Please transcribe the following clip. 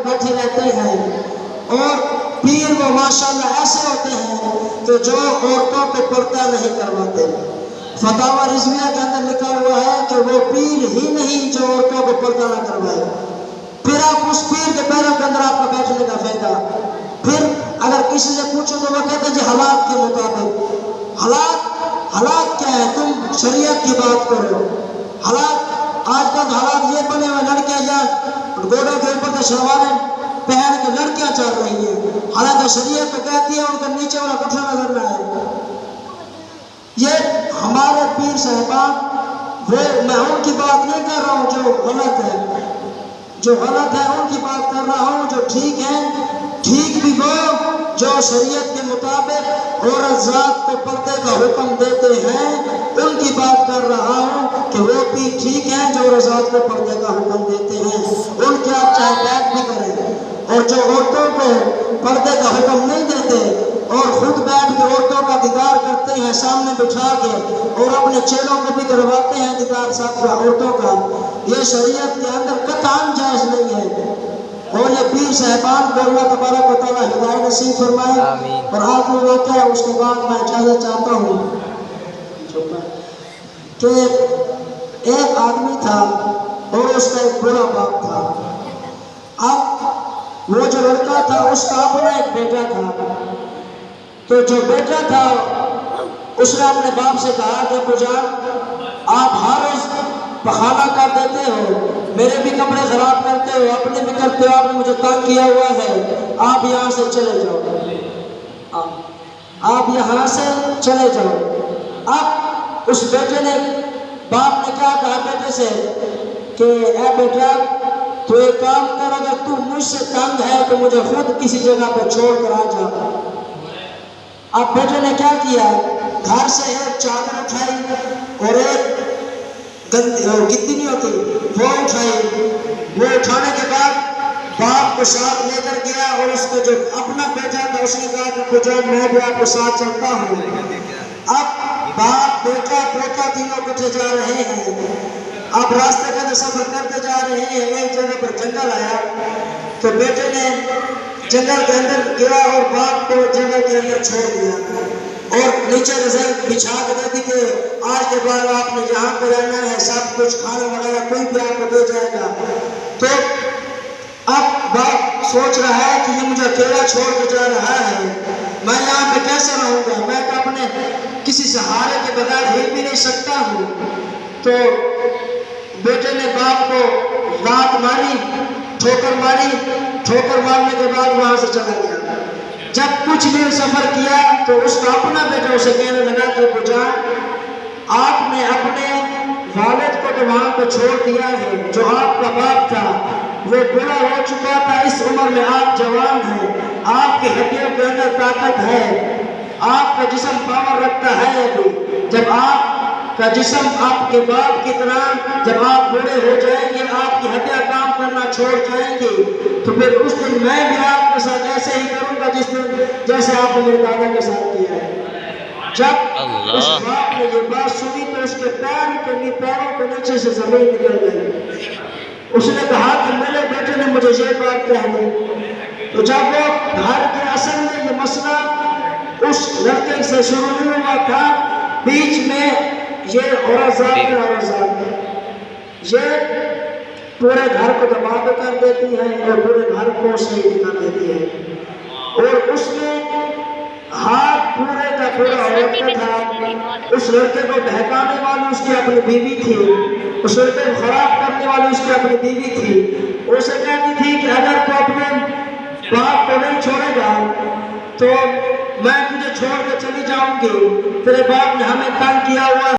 बैठे रहते हैं। और पीर वो माशाल्लाह ऐसे होते हैं कि जो औरतों को पर्दा नहीं करवाते। फतावा रिजविया के अंदर लिखा हुआ है कि वो पीर ही नहीं जो औरतों को पर्दा ना करवाए। फिर आप उस पीर के पैरों के अंदर आपका बैठने का फायदा। फिर अगर किसी से पूछो तो वो कहते हैं जी हालात के मुताबिक। हालात क्या है? तुम शरीयत की बात करो। हालात आजकल हालात ये बने हुए, लड़कियां यार गोड़ों के ऊपर से शलवारें पहन के लड़कियां चल रही है, हालांकि शरीयत तो कहती है उनका नीचे वाला कुछ नजर ना है। ये हमारे पीर साहिबान, वो मैं उनकी बात नहीं कर रहा हूँ जो गलत है, जो गलत है उनकी बात कर रहा हूँ। जो ठीक है, ठीक भी वो जो शरीयत के मुताबिक औरत जात को पर्दे का हुक्म देते हैं, उनकी बात कर रहा हूँ कि वो भी ठीक है जो औरत जात को पर्दे का हुक्म देते हैं। उनके आप चाहे बैठ भी करें। और जो औरतों को पर्दे का हुक्म नहीं देते और खुद बैठ के औरतों का दीदार करते हैं सामने बिठा के, और अपने चेलों को भी करवाते हैं दीदार साहब का औरतों का, ये शरीयत के अंदर कतई जायज नहीं है। और ये पीर साहिबान को अल्लाह तबारक व तआला हिदायत नसीब फरमाए। और आखिरी वाक़या है, उसके बाद मैं इजाज़त चाहता हूँ कि एक आदमी था और उसका एक बड़ा बाप था। अब वो जो लड़का था उसका अपना एक बेटा था। तो जो बेटा था उसने अपने बाप से कहा कि पुजान आप हर रोज बहाना कर देते हो, मेरे भी कपड़े खराब करते हो, अपने भी करते हो, आपने मुझे तंग किया हुआ है, आप यहाँ से चले जाओ, आप यहाँ से चले जाओ। अब उस बेटे ने, बाप ने क्या कहा बेटे से कि ए बेटा तो एक काम कर, अगर तू मुझसे तंग है तो मुझे खुद किसी जगह पर छोड़ कर आ जा। अब बेटे ने क्या किया, घर से एक चादर उठाई और एक गिद्दी नहीं होती वो उठाई। वो उठाने के बाद बाप को साथ लेकर गया और उसको जो अपना बेटा था उसने कहा कि पुजान मैं भी आपको साथ चलता हूँ। अब बाप बेटा पोता तीनों कटे जा रहे हैं। अब रास्ते का सफर करते जा रहे हैं, एक जगह पर जंगल आया तो बेटे ने जंगल के अंदर गिरा और बाप को जंगल के अंदर छोड़ दिया और नीचे रज़ाई बिछा के दे दी कि आज के बाद आपने यहाँ पे रहना है, सब कुछ खाना वगैरह कोई भी आपको दे जाएगा। तो अब बाप सोच रहा है कि ये मुझे अकेला छोड़ के जा रहा है, मैं यहाँ पे कैसे रहूँगा, मैं तो अपने किसी सहारे के बगैर हिल भी नहीं सकता हूँ। तो बेटे ने बाप को लात मारी, ठोकर मारी, ठोकर मारने के बाद वहां से चला गया। जब कुछ देर सफर किया तो उसका अपना बेटा उसे कहने लगा कि पुजान आपने अपने वालिद को तो वहां पे छोड़ दिया है, जो आपका बाप था वो बूढ़ा हो चुका था, इस उम्र में आप जवान हैं, आपकी हड्डियों के अंदर ताकत है, आपका जिस्म पावर रखता है। अभी जब आपका जिस्म आपके बाप की तरह जब आप बूढ़े हो जाएंगे, आपकी हड्डियां काम करना छोड़ जाएंगी, तो फिर उस दिन मैं भी आपके साथ ऐसे ही करूंगा जिस दिन जैसे आपने मेरे दादा के साथ किया है। जब उस बाप ने ये बात सुनी तो उसके पैरों के नीचे से जमीन निकल गई। उसने कहा कि मेरे बेटे ने मुझे ये बात कह दी। तो जब वो घर के असल में ये मसला उस लड़के से शुरू नहीं हुआ था, बीच में ये औरत ये पूरे घर को तबाह कर देती है और पूरे घर को शहीद कर देती है। और उसने हाथ पूरे का पूरा औरत का था। उस लड़के को बहकाने वाली उसकी अपनी बीवी थी, उस लड़के को खराब करने वाली उसकी अपनी बीवी थी। उसे कहती थी कि अगर तू अपने बाप को नहीं छोड़ेगा तो मैं तुझे छोड़ के चली जाऊंगी, तेरे बाप ने हमें तंग किया हुआ